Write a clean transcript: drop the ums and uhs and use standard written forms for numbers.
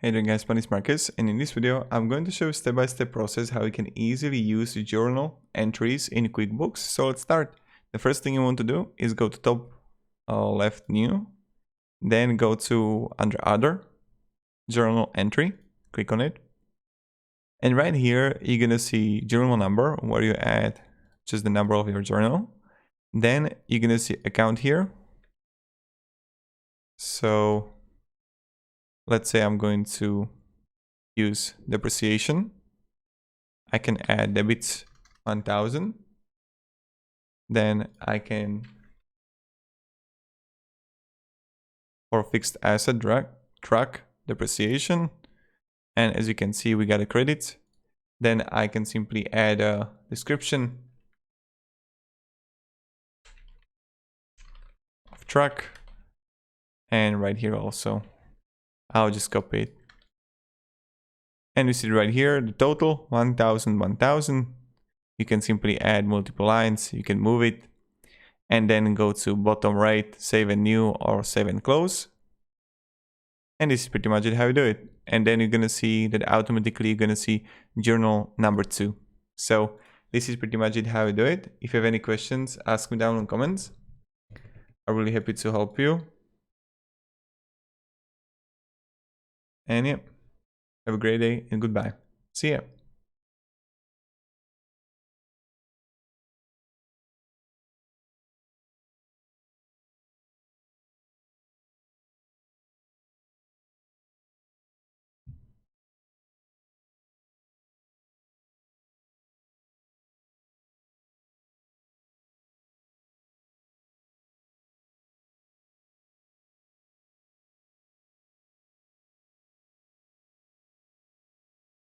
Hey there guys, my name is Marcus, and in this video I'm going to show a step-by-step process how you can easily use journal entries in QuickBooks. So let's start. The first thing you want to do is go to top left new, then go to under other, journal entry, click on it. And right here you're gonna see journal number where you add just the number of your journal. Then you're gonna see account here. So let's say I'm going to use depreciation. I can add debits 1000. Then I can, for fixed asset, track depreciation. And as you can see, we got a credit. Then I can simply add a description of track. And right here also, I'll just copy it. And you see right here, the total 1000, 1000. You can simply add multiple lines. You can move it and then go to bottom right, save and new or save and close. And this is pretty much it how you do it. And then you're gonna see that automatically you're gonna see journal number 2. So this is pretty much it how you do it. If you have any questions, ask me down in the comments. I'm really happy to help you. And yeah, have a great day and goodbye. See ya.